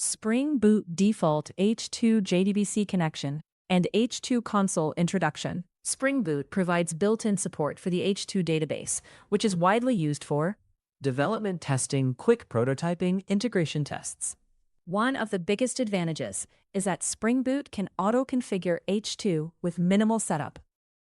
Spring Boot Default H2 JDBC Connection, and H2 Console Introduction. Spring Boot provides built-in support for the H2 database, which is widely used for development testing, quick prototyping, integration tests. One of the biggest advantages is that Spring Boot can auto-configure H2 with minimal setup,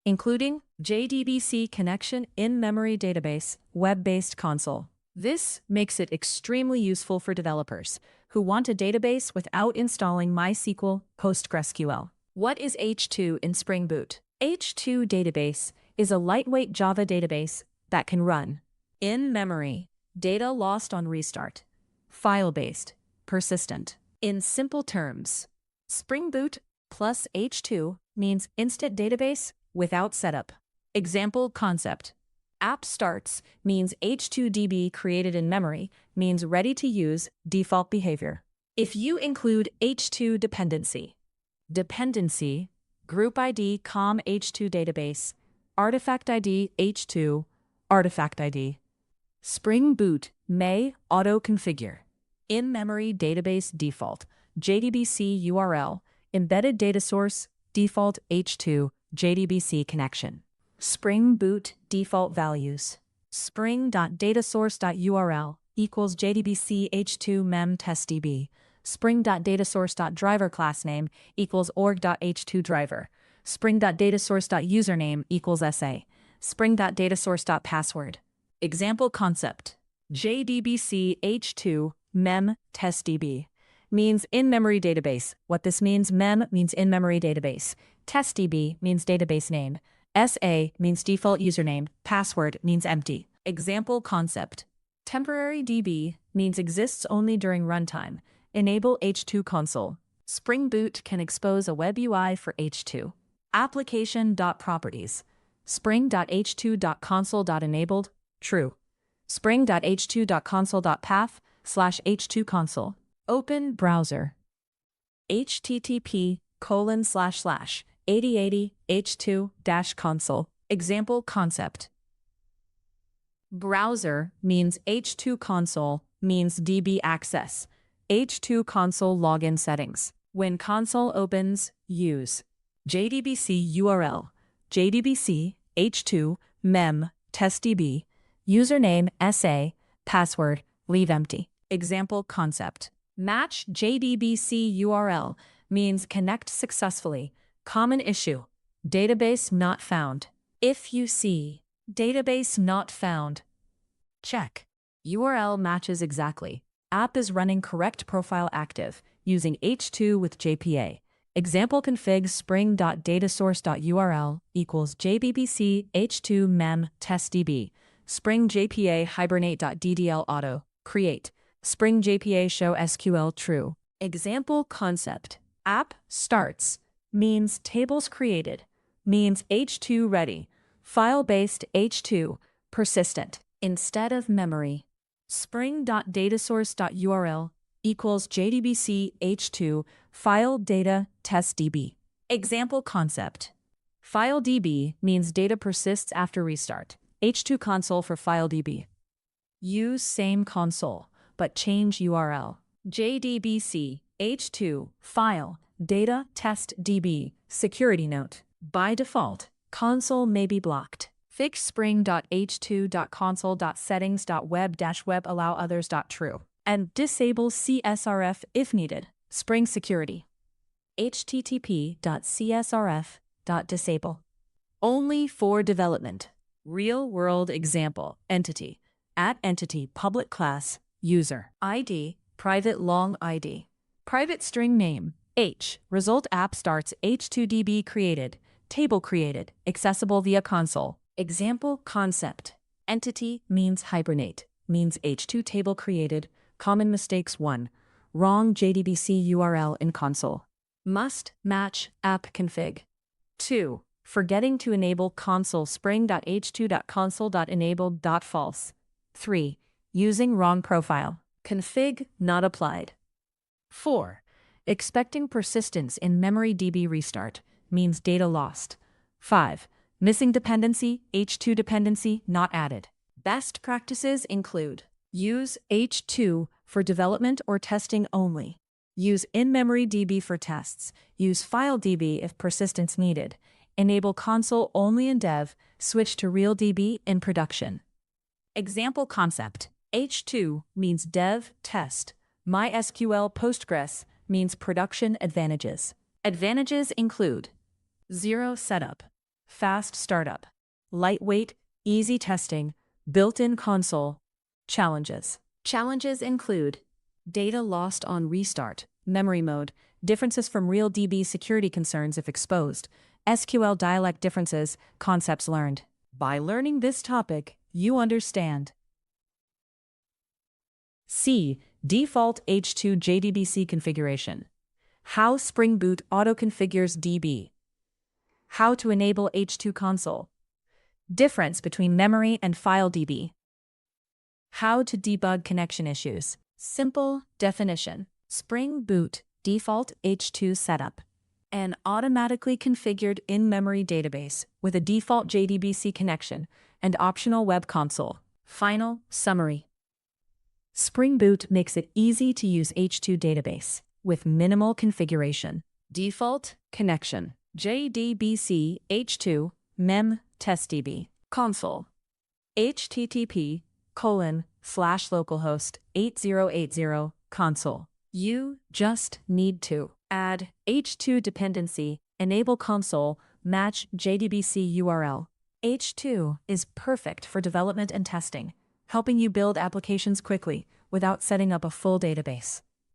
including JDBC connection, in-memory database, web-based console. This makes it extremely useful for developers who want a database without installing MySQL, PostgreSQL. What is H2 in Spring Boot? H2 Database is a lightweight Java database that can run in-memory, data lost on restart, file-based, persistent. In simple terms, Spring Boot plus H2 means instant database without setup. Example concept. App starts means H2DB created in memory means ready to use default behavior. If you include H2 dependency, group ID com H2 database, artifact ID H2, artifact ID. Spring Boot may auto-configure in-memory database default, JDBC URL, embedded data source, default H2, JDBC connection. Spring Boot default values. Spring.datasource.url equals JDBC H2 mem testdb. Spring.datasource.driver class name equals org.h2driver. Spring.datasource.username equals SA. Spring.datasource.password. Example concept. JDBC H2 mem testdb means in-memory database. What this means, mem means in-memory database. Testdb means database name. SA means default username. Password means empty. Example concept. Temporary DB means exists only during runtime. Enable H2 console. Spring Boot can expose a web UI for H2. Application.properties. Spring.h2.console.enabled, true. Spring.h2.console.path/H2 console. Open browser. http://8080 H2-console. Example concept. Browser means H2 console means DB access. H2 console login settings. When console opens, use JDBC URL, JDBC H2 mem testdb, username SA, password, leave empty. Example concept. Match JDBC URL means connect successfully. Common issue. Database not found. If you see database not found, check. URL matches exactly. App is running correct profile active using H2 with JPA. Example config spring.datasource.url equals JDBC H2 mem testdb. Spring JPA hibernate.ddl auto create. Spring JPA show SQL true. Example concept. App starts means tables created, means H2 ready, file-based H2, persistent, instead of memory. Spring.datasource.url equals JDBC H2 file data testdb. Example concept. FileDB means data persists after restart. H2 console for FileDB. Use same console, but change URL. JDBC H2 file data testdb. Security note. By default, console may be blocked. Fix spring.h2.console.settings.web-web allow others.true. And disable CSRF if needed. Spring security. http://csrf.disable. Only for development. Real-world example. Entity. @entity public class. User. ID. Private long ID. Private string name. H. Result app starts H2DB created. Table created. Accessible via console. Example concept. Entity means hibernate. Means H2 table created. Common mistakes 1. Wrong JDBC URL in console. Must match app config. 2. Forgetting to enable console spring.h2.console.enabled.false. 3. Using wrong profile. Config not applied. 4. Expecting persistence in memory DB restart means data lost. 5. Missing dependency, H2 dependency not added. Best practices include: use H2 for development or testing only. Use in-memory DB for tests. Use file DB if persistence needed. Enable console only in dev. Switch to real DB in production. Example concept. H2 means dev, test. MySQL Postgres means production advantages. Advantages include zero setup, fast startup, lightweight, easy testing, built-in console. Challenges. Challenges include data lost on restart, memory mode, differences from real DB security concerns if exposed, SQL dialect differences, concepts learned. By learning this topic, you understand C. Default H2 JDBC configuration. How Spring Boot auto-configures DB. How to enable H2 console. Difference between memory and file DB. How to debug connection issues. Simple definition. Spring Boot default H2 setup. An automatically configured in-memory database with a default JDBC connection and optional web console. Final summary. Spring Boot makes it easy to use H2 database with minimal configuration. Default connection. JDBC H2 mem testdb console. http://localhost 8080 console. You just need to add H2 dependency, enable console, match JDBC URL. H2 is perfect for development and testing, helping you build applications quickly without setting up a full database.